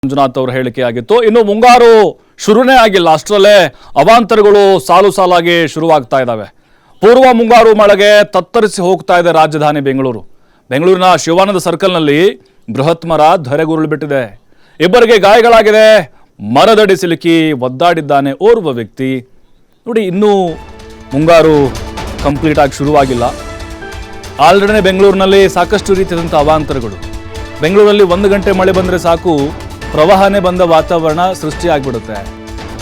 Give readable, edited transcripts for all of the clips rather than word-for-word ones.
ಮಂಜುನಾಥ್ ಅವರ ಹೇಳಿಕೆ ಆಗಿತ್ತು. ಇನ್ನು ಮುಂಗಾರು ಶುರುನೇ ಆಗಿಲ್ಲ, ಅಷ್ಟರಲ್ಲೇ ಅವಾಂತರಗಳು ಸಾಲು ಸಾಲಾಗಿ ಶುರುವಾಗ್ತಾ ಇದ್ದಾವೆ. ಪೂರ್ವ ಮುಂಗಾರು ಮಳೆಗೆ ತತ್ತರಿಸಿ ಹೋಗ್ತಾ ಇದೆ ರಾಜಧಾನಿ ಬೆಂಗಳೂರು. ಬೆಂಗಳೂರಿನ ಶಿವಾನಂದ ಸರ್ಕಲ್ನಲ್ಲಿ ಬೃಹತ್ ಮರ ಧರೆಗುರುಳು ಬಿಟ್ಟಿದೆ. ಇಬ್ಬರಿಗೆ ಗಾಯಗಳಾಗಿದೆ. ಮರದಡಿ ಸಿಲುಕಿ ಒದ್ದಾಡಿದ್ದಾನೆ ಓರ್ವ ವ್ಯಕ್ತಿ. ನೋಡಿ, ಇನ್ನೂ ಮುಂಗಾರು ಕಂಪ್ಲೀಟ್ ಆಗಿ ಶುರುವಾಗಿಲ್ಲ. ಆಲ್ರೆಡಿ ಬೆಂಗಳೂರಿನಲ್ಲಿ ಸಾಕಷ್ಟು ರೀತಿಯಾದಂಥ ಅವಾಂತರಗಳು. ಬೆಂಗಳೂರಲ್ಲಿ 1 ಗಂಟೆ ಮಳೆ ಬಂದರೆ ಸಾಕು, ಪ್ರವಾಹನೇ ಬಂದ ವಾತಾವರಣ ಸೃಷ್ಟಿಯಾಗಿಬಿಡುತ್ತೆ.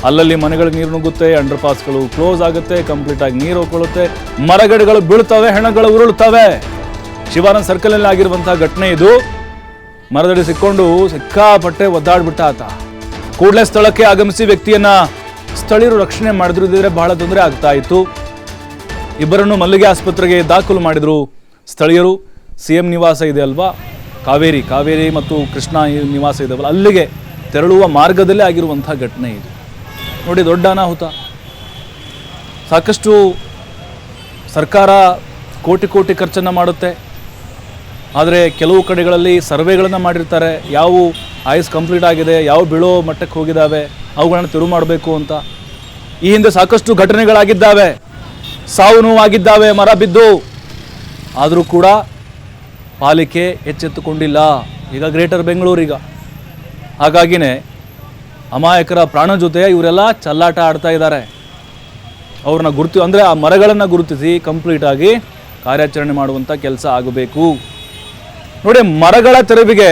ಅಲ್ಲಲ್ಲಿ ಮನೆಗಳಿಗೆ ನೀರು ನುಗ್ಗುತ್ತೆ, ಅಂಡರ್ ಪಾಸ್ಗಳು ಕ್ಲೋಸ್ ಆಗುತ್ತೆ, ಕಂಪ್ಲೀಟ್ ಆಗಿ ನೀರು ಹೋಗ್ಕೊಳ್ಳುತ್ತೆ, ಮರಗಿಡಗಳು ಬೀಳ್ತವೆ, ಹೆಣಗಳು ಉರುಳ್ತವೆ. ಶಿವಾನಂದ ಸರ್ಕಲ್ನಲ್ಲಿ ಆಗಿರುವಂತಹ ಘಟನೆ ಇದು. ಮರದಡಿ ಸಿಕ್ಕೊಂಡು ಸಿಕ್ಕಾಪಟ್ಟೆ ಒದ್ದಾಡ್ಬಿಟ್ಟ ಆತ. ಕೂಡಲೇ ಸ್ಥಳಕ್ಕೆ ಆಗಮಿಸಿ ವ್ಯಕ್ತಿಯನ್ನ ಸ್ಥಳೀಯರು ರಕ್ಷಣೆ ಮಾಡಿದ್ರು. ಇದ್ರೆ ಬಹಳ ತೊಂದರೆ ಆಗ್ತಾ ಇತ್ತು. ಇಬ್ಬರನ್ನು ಮಲ್ಲಿಗೆ ಆಸ್ಪತ್ರೆಗೆ ದಾಖಲು ಮಾಡಿದ್ರು ಸ್ಥಳೀಯರು. CM ನಿವಾಸ ಇದೆ ಅಲ್ವಾ, ಕಾವೇರಿ ಮತ್ತು ಕೃಷ್ಣ ನಿವಾಸ ಇದೆವಲ್ಲ, ಅಲ್ಲಿಗೆ ತೆರಳುವ ಮಾರ್ಗದಲ್ಲೇ ಆಗಿರುವಂತಹ ಘಟನೆ ಇದು. ನೋಡಿ, ದೊಡ್ಡ ಅನಾಹುತ. ಸಾಕಷ್ಟು ಸರ್ಕಾರ ಕೋಟಿ ಖರ್ಚನ್ನು ಮಾಡುತ್ತೆ. ಆದರೆ ಕೆಲವು ಕಡೆಗಳಲ್ಲಿ ಸರ್ವೆಗಳನ್ನು ಮಾಡಿರ್ತಾರೆ, ಯಾವ ಆಯುಸ್ ಕಂಪ್ಲೀಟ್ ಆಗಿದೆ, ಯಾವ ಬೀಳೋ ಮಟ್ಟಕ್ಕೆ ಹೋಗಿದ್ದಾವೆ, ಅವುಗಳನ್ನು ತೆರವು ಮಾಡಬೇಕು ಅಂತ. ಈ ಹಿಂದೆ ಸಾಕಷ್ಟು ಘಟನೆಗಳಾಗಿದ್ದಾವೆ, ಸಾವು ನೋವಾಗಿದ್ದಾವೆ ಮರ ಬಿದ್ದು. ಆದರೂ ಕೂಡ ಪಾಲಿಕೆ ಎಚ್ಚೆತ್ತುಕೊಂಡಿಲ್ಲ. ಈಗ ಗ್ರೇಟರ್ ಬೆಂಗಳೂರೀಗ ಹಾಗಾಗಿನೇ ಅಮಾಯಕರ ಪ್ರಾಣ ಜೊತೆ ಇವರೆಲ್ಲ ಚಲ್ಲಾಟ ಆಡ್ತಾ ಇದ್ದಾರೆ. ಅವ್ರನ್ನ ಅಂದರೆ ಆ ಮರಗಳನ್ನು ಗುರುತಿಸಿ ಕಂಪ್ಲೀಟಾಗಿ ಕಾರ್ಯಾಚರಣೆ ಮಾಡುವಂಥ ಕೆಲಸ ಆಗಬೇಕು. ನೋಡಿ, ಮರಗಳ ತೆರವಿಗೆ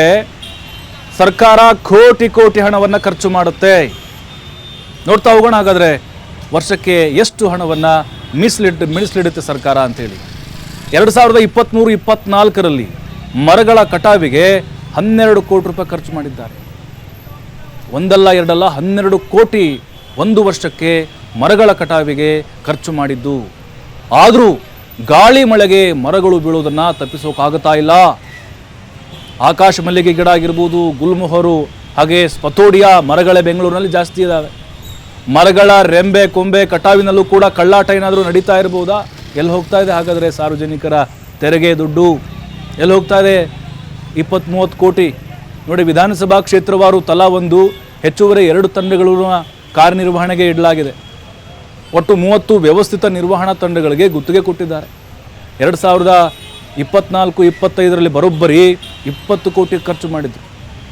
ಸರ್ಕಾರ ಕೋಟಿ ಹಣವನ್ನು ಖರ್ಚು ಮಾಡುತ್ತೆ. ನೋಡ್ತಾ ಹೋಗೋಣ ಹಾಗಾದರೆ ವರ್ಷಕ್ಕೆ ಎಷ್ಟು ಹಣವನ್ನು ಮೀಸಲಿಡುತ್ತೆ ಸರ್ಕಾರ ಅಂತೇಳಿ. 2023-24ರಲ್ಲಿ ಮರಗಳ ಕಟಾವಿಗೆ 12 ಕೋಟಿ ರೂಪಾಯಿ ಖರ್ಚು ಮಾಡಿದ್ದಾರೆ. ಒಂದಲ್ಲ ಎರಡಲ್ಲ 12 ಕೋಟಿ ಒಂದು ವರ್ಷಕ್ಕೆ ಮರಗಳ ಕಟಾವಿಗೆ ಖರ್ಚು ಮಾಡಿದ್ದು. ಆದರೂ ಗಾಳಿ ಮಳೆಗೆ ಮರಗಳು ಬೀಳೋದನ್ನು ತಪ್ಪಿಸೋಕ್ಕಾಗುತ್ತಾ ಇಲ್ಲ. ಆಕಾಶ ಮಲ್ಲಿಗೆ ಗಿಡ ಆಗಿರ್ಬೋದು, ಗುಲ್ಮೊಹರು, ಹಾಗೆ ಸ್ಪತೋಡಿಯಾ ಮರಗಳೇ ಬೆಂಗಳೂರಿನಲ್ಲಿ ಜಾಸ್ತಿ ಇದ್ದಾವೆ. ಮರಗಳ ರೆಂಬೆ ಕೊಂಬೆ ಕಟಾವಿನಲ್ಲೂ ಕೂಡ ಕಳ್ಳಾಟ ಏನಾದರೂ ನಡೀತಾ ಇರ್ಬೋದಾ? ಎಲ್ಲಿ ಹೋಗ್ತಾ ಇದೆ ಹಾಗಾದರೆ ಸಾರ್ವಜನಿಕರ ತೆರಿಗೆ ದುಡ್ಡು? ಎಲ್ಲಿ ಹೋಗ್ತಾ ಇದೆ 20-30 ಕೋಟಿ? ನೋಡಿ, ವಿಧಾನಸಭಾ ಕ್ಷೇತ್ರವಾರು ತಲಾ ಒಂದು ಹೆಚ್ಚುವರಿ 2 ತಂಡಗಳನ್ನು ಕಾರ್ಯನಿರ್ವಹಣೆಗೆ ಇಡಲಾಗಿದೆ. ಒಟ್ಟು 30 ವ್ಯವಸ್ಥಿತ ನಿರ್ವಹಣಾ ತಂಡಗಳಿಗೆ ಗುತ್ತಿಗೆ ಕೊಟ್ಟಿದ್ದಾರೆ. 2024-25ರಲ್ಲಿ ಬರೋಬ್ಬರಿ 20 ಕೋಟಿ ಖರ್ಚು ಮಾಡಿದ್ರು.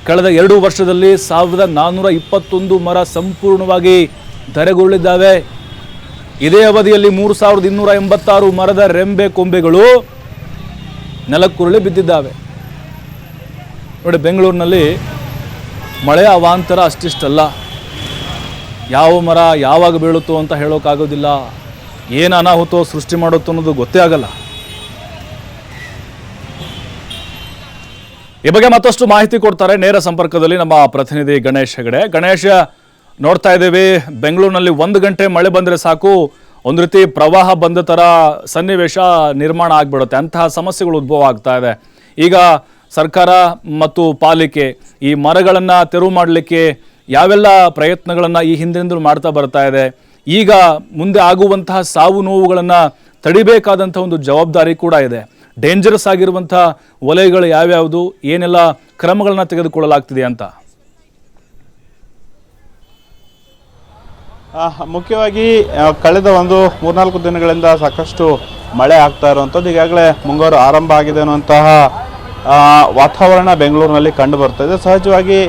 ಕಳೆದ 2 ವರ್ಷದಲ್ಲಿ 1421 ಮರ ಸಂಪೂರ್ಣವಾಗಿ ಧರೆಗುರುಳಿದ್ದಾವೆ. ಇದೇ ಅವಧಿಯಲ್ಲಿ 3286 ಮರದ ರೆಂಬೆ ಕೊಂಬೆಗಳು ನೆಲಕ್ಕುರುಳಿ ಬಿದ್ದಿದ್ದಾವೆ. ನೋಡಿ, ಬೆಂಗಳೂರಿನಲ್ಲಿ ಮಳೆಯ ಅವಾಂತರ ಅಷ್ಟಿಷ್ಟಲ್ಲ. ಯಾವ ಮರ ಯಾವಾಗ ಬೀಳುತ್ತೋ ಅಂತ ಹೇಳೋಕ್ಕಾಗೋದಿಲ್ಲ. ಏನು ಅನಾಹುತ ಸೃಷ್ಟಿ ಮಾಡುತ್ತೋ ಅನ್ನೋದು ಗೊತ್ತೇ ಆಗಲ್ಲ. ಈ ಬಗ್ಗೆ ಮತ್ತಷ್ಟು ಮಾಹಿತಿ ಕೊಡ್ತಾರೆ ನೇರ ಸಂಪರ್ಕದಲ್ಲಿ ನಮ್ಮ ಪ್ರತಿನಿಧಿ ಗಣೇಶ್ ಹೆಗಡೆ. ಗಣೇಶ, ನೋಡ್ತಾ ಇದ್ದೀವಿ ಬೆಂಗಳೂರಿನಲ್ಲಿ 1 ಗಂಟೆ ಮಳೆ ಬಂದರೆ ಸಾಕು, ಒಂದು ರೀತಿ ಪ್ರವಾಹ ಬಂದ ಥರ ಸನ್ನಿವೇಶ ನಿರ್ಮಾಣ ಆಗಿಬಿಡುತ್ತೆ. ಅಂತಹ ಸಮಸ್ಯೆಗಳು ಉದ್ಭವ ಆಗ್ತಾ ಇದೆ. ಈಗ ಸರ್ಕಾರ ಮತ್ತು ಪಾಲಿಕೆ ಈ ಮರಗಳನ್ನು ತೆರವು ಮಾಡಲಿಕ್ಕೆ ಯಾವೆಲ್ಲ ಪ್ರಯತ್ನಗಳನ್ನು ಈ ಹಿಂದಿನಿಂದಲೂ ಮಾಡ್ತಾ ಬರ್ತಾ ಇದೆ. ಈಗ ಮುಂದೆ ಆಗುವಂತಹ ಸಾವು ನೋವುಗಳನ್ನು ತಡಿಬೇಕಾದಂಥ ಒಂದು ಜವಾಬ್ದಾರಿ ಕೂಡ ಇದೆ. ಡೇಂಜರಸ್ ಆಗಿರುವಂಥ ವಲಯಗಳು ಯಾವ್ಯಾವುದು, ಏನೆಲ್ಲ ಕ್ರಮಗಳನ್ನು ತೆಗೆದುಕೊಳ್ಳಲಾಗ್ತಿದೆ ಅಂತ? ಮುಖ್ಯವಾಗಿ ಕಳೆದ 3-4 ದಿನಗಳಿಂದ ಸಾಕಷ್ಟು ಮಳೆ ಆಗ್ತಾ ಇರುವಂಥದ್ದು. ಈಗಾಗಲೇ ಮುಂಗಾರು ಆರಂಭ ಆಗಿದೆ ಅನ್ನುವಂತಹ ವಾತಾವರಣ ಬೆಂಗಳೂರಿನಲ್ಲಿ ಕಂಡು ಬರ್ತಾ ಇದೆ. ಸಹಜವಾಗಿ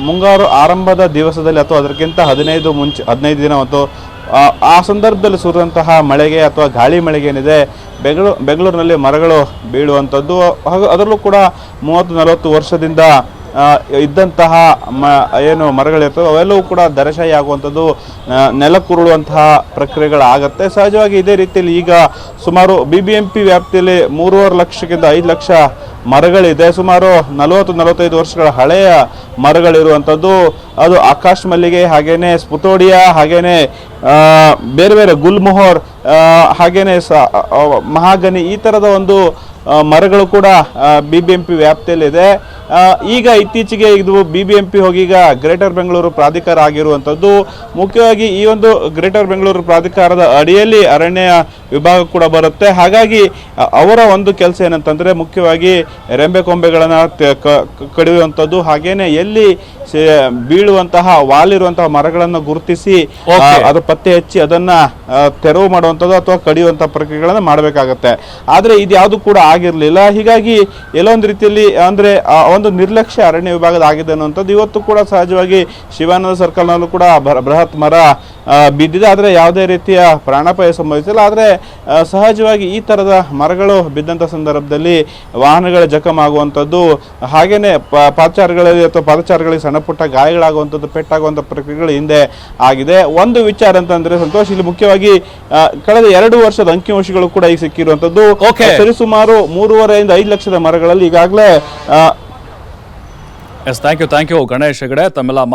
ಮುಂಗಾರು ಆರಂಭದ ದಿವಸದಲ್ಲಿ ಅಥವಾ ಅದಕ್ಕಿಂತ 15 ದಿನ ಮತ್ತು ಆ ಸಂದರ್ಭದಲ್ಲಿ ಸುರಿದಂತಹ ಮಳೆಗೆ ಅಥವಾ ಗಾಳಿ ಮಳೆಗೆ ಏನಿದೆ ಬೆಂಗಳೂರಿನಲ್ಲಿ ಮರಗಳು ಬೀಳುವಂಥದ್ದು, ಹಾಗೂ ಅದರಲ್ಲೂ ಕೂಡ 30-40 ವರ್ಷದಿಂದ ಇದ್ದಂತಹ ಏನು ಮರಗಳಿರ್ತವೆ ಅವೆಲ್ಲವೂ ಕೂಡ ಧರೆಶಾಹಿ ಆಗುವಂಥದ್ದು, ನೆಲಕ್ಕುರುಳುವಂತಹ ಪ್ರಕ್ರಿಯೆಗಳಾಗತ್ತೆ. ಸಹಜವಾಗಿ ಇದೇ ರೀತಿಯಲ್ಲಿ ಈಗ ಸುಮಾರು BBMP ವ್ಯಾಪ್ತಿಯಲ್ಲಿ 3.5 ಲಕ್ಷಕ್ಕಿಂತ 5 ಲಕ್ಷ ಮರಗಳಿದೆ. ಸುಮಾರು 40-45 ವರ್ಷಗಳ ಹಳೆಯ ಮರಗಳಿರುವಂಥದ್ದು. ಅದು ಆಕಾಶ ಮಲ್ಲಿಗೆ, ಹಾಗೇನೆ ಸ್ಪುತೋಡಿಯಾ, ಹಾಗೇನೆ ಬೇರೆ ಗುಲ್ಮೊಹರ್, ಹಾಗೇನೆ ಮಹಾಗನಿ, ಈ ಥರದ ಒಂದು ಮರಗಳು ಕೂಡ BBMP ವ್ಯಾಪ್ತಿಯಲ್ಲಿದೆ. ಈಗ ಇತ್ತೀಚೆಗೆ ಇದು BBMP ಹೋಗಿ ಈಗ ಗ್ರೇಟರ್ ಬೆಂಗಳೂರು ಪ್ರಾಧಿಕಾರ ಆಗಿರುವಂಥದ್ದು. ಮುಖ್ಯವಾಗಿ ಈ ಒಂದು ಗ್ರೇಟರ್ ಬೆಂಗಳೂರು ಪ್ರಾಧಿಕಾರದ ಅಡಿಯಲ್ಲಿ ಅರಣ್ಯ ವಿಭಾಗ ಕೂಡ ಬರುತ್ತೆ. ಹಾಗಾಗಿ ಅವರ ಒಂದು ಕೆಲಸ ಏನಂತಂದ್ರೆ ಮುಖ್ಯವಾಗಿ ರೆಂಬೆ ಕೊಂಬೆಗಳನ್ನು ಕಡಿಯುವಂಥದ್ದು, ಹಾಗೇನೆ ಎಲ್ಲಿ ಬೀಳುವಂತಹ ವಾಲಿರುವಂತಹ ಮರಗಳನ್ನು ಗುರುತಿಸಿ ಅದು ಪತ್ತೆ ಹಚ್ಚಿ ಅದನ್ನ ತೆರವು ಮಾಡುವಂಥದ್ದು ಅಥವಾ ಕಡಿಯುವಂತಹ ಪ್ರಕ್ರಿಯೆಗಳನ್ನು ಮಾಡಬೇಕಾಗತ್ತೆ. ಆದ್ರೆ ಇದ್ಯಾವುದು ಕೂಡ ಆಗಿರಲಿಲ್ಲ. ಹೀಗಾಗಿ ಎಲ್ಲೊಂದು ರೀತಿಯಲ್ಲಿ ಅಂದ್ರೆ ಒಂದು ನಿರ್ಲಕ್ಷ್ಯ ಅರಣ್ಯ ವಿಭಾಗದ ಆಗಿದೆ ಅನ್ನುವಂಥದ್ದು. ಇವತ್ತು ಕೂಡ ಸಹಜವಾಗಿ ಶಿವಾನಂದ ಸರ್ಕಲ್ನಲ್ಲೂ ಕೂಡ ಬೃಹತ್ ಮರ ಬಿದ್ದಿದೆ, ಆದರೆ ಯಾವುದೇ ರೀತಿಯ ಪ್ರಾಣಾಪಾಯ ಸಂಭವಿಸಿಲ್ಲ. ಆದರೆ ಸಹಜವಾಗಿ ಈ ಥರದ ಮರಗಳು ಬಿದ್ದಂಥ ಸಂದರ್ಭದಲ್ಲಿ ವಾಹನಗಳ ಜಖಮಾಗುವಂಥದ್ದು, ಹಾಗೇನೆ ಪಾದಚಾರಿಗಳಲ್ಲಿ ಅಥವಾ ಪಾದಚಾರಿಗಳಿಗೆ ಸಣ್ಣ ಪುಟ್ಟ ಗಾಯಗಳಾಗುವಂಥದ್ದು, ಪೆಟ್ಟಾಗುವಂಥ ಪ್ರಕ್ರಿಯೆಗಳು ಹಿಂದೆ ಆಗಿದೆ. ಒಂದು ವಿಚಾರ ಅಂತಂದ್ರೆ ಸಂತೋಷ್, ಇಲ್ಲಿ ಮುಖ್ಯವಾಗಿ ಕಳೆದ 2 ವರ್ಷದ ಅಂಕಿಅಂಶಗಳು ಕೂಡ ಈಗ ಸಿಕ್ಕಿರುವಂಥದ್ದು. ಸರಿಸುಮಾರು 3.5 ರಿಂದ 5 ಲಕ್ಷದ ಮರಗಳಲ್ಲಿ ಈಗಾಗಲೇ ಥ್ಯಾಂಕ್ ಯು ಗಣೇಶ್ ಹೆಗಡೆ ತಮ್ಮೆಲ್ಲ